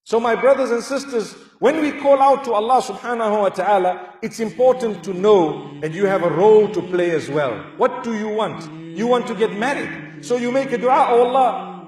So my brothers and sisters, when we call out to Allah subhanahu wa ta'ala, it's important to know that you have a role to play as well. What do you want? You want to get married. So you make a dua, oh Allah,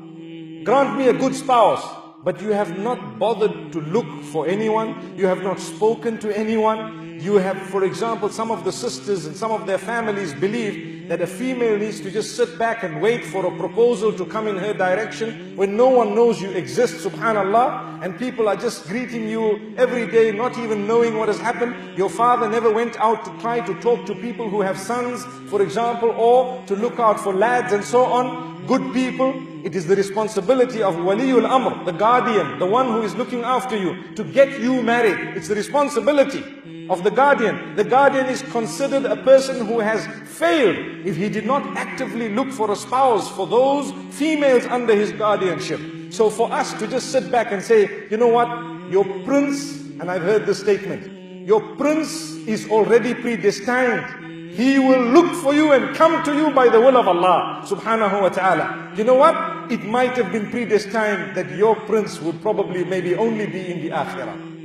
grant me a good spouse. But you have not bothered to look for anyone. You have not spoken to anyone. You have, for example, some of the sisters and some of their families believe that a female needs to just sit back and wait for a proposal to come in her direction when no one knows you exist, subhanallah, and people are just greeting you every day, not even knowing what has happened. Your father never went out to try to talk to people who have sons, for example, or to look out for lads and so on, good people. It is the responsibility of Waliul Amr, the guardian, the one who is looking after you, to get you married. It's the responsibility of the guardian. The guardian is considered a person who has failed if he did not actively look for a spouse for those females under his guardianship. So for us to just sit back and say, you know what, your prince, and I've heard this statement, your prince is already predestined. He will look for you and come to you by the will of Allah subhanahu wa ta'ala. You know what? It might have been predestined that your prince would probably maybe only be in the akhirah.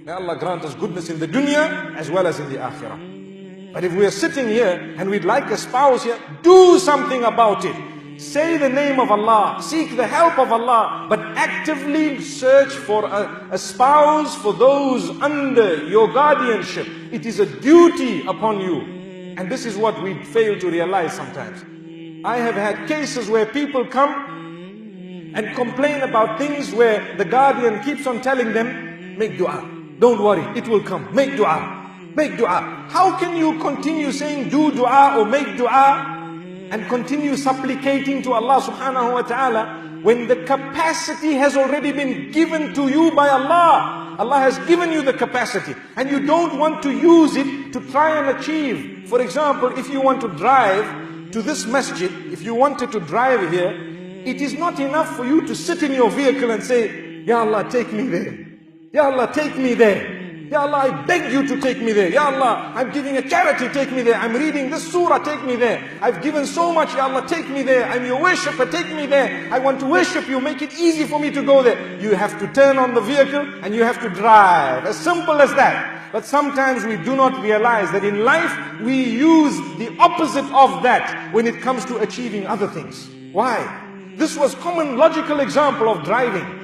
May Allah grant us goodness in the dunya as well as in the akhirah. But if we are sitting here and we'd like a spouse here, do something about it. Say the name of Allah, seek the help of Allah, but actively search for a spouse for those under your guardianship. It is a duty upon you. And this is what we fail to realize sometimes. I have had cases where people come and complain about things where the guardian keeps on telling them, make dua, don't worry, it will come, make dua, make dua. How can you continue saying do dua or make dua and continue supplicating to Allah subhanahu wa ta'ala when the capacity has already been given to you by Allah? Allah has given you the capacity and you don't want to use it to try and achieve. For example, if you want to drive to this masjid, if you wanted to drive here, it is not enough for you to sit in your vehicle and say, Ya Allah, take me there. Ya Allah, take me there. Ya Allah, I beg you to take me there. Ya Allah, I'm giving a charity, take me there. I'm reading this surah, take me there. I've given so much, Ya Allah, take me there. I'm your worshipper, take me there. I want to worship you, make it easy for me to go there. You have to turn on the vehicle and you have to drive. As simple as that. But sometimes we do not realize that in life we use the opposite of that when it comes to achieving other things. Why? This was common logical example of driving.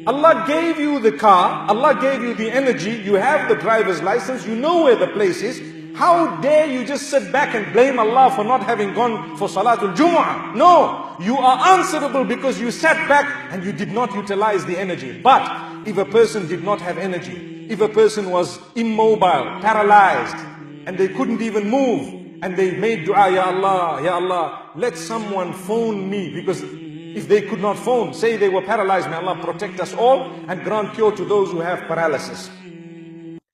Allah gave you the car, Allah gave you the energy, you have the driver's license, you know where the place is. How dare you just sit back and blame Allah for not having gone for Salatul Jumu'ah? No, you are answerable because you sat back and you did not utilize the energy. But if a person did not have energy, if a person was immobile, paralyzed, and they couldn't even move, and they made dua, Ya Allah, let someone phone me, because if they could not phone, say they were paralyzed, may Allah protect us all and grant cure to those who have paralysis.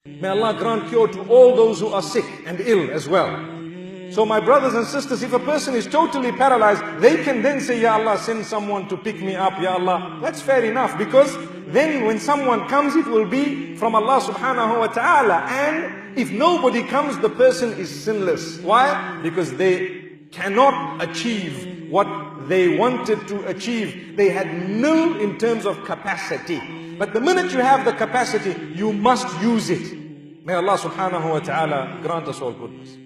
May Allah grant cure to all those who are sick and ill as well. So my brothers and sisters, if a person is totally paralyzed, they can then say, Ya Allah, send someone to pick me up, Ya Allah. That's fair enough, because then when someone comes, it will be from Allah subhanahu wa ta'ala. And if nobody comes, the person is sinless. Why? Because they cannot achieve what they wanted to achieve. They had nil in terms of capacity. But the minute you have the capacity, you must use it. May Allah subhanahu wa ta'ala grant us all goodness.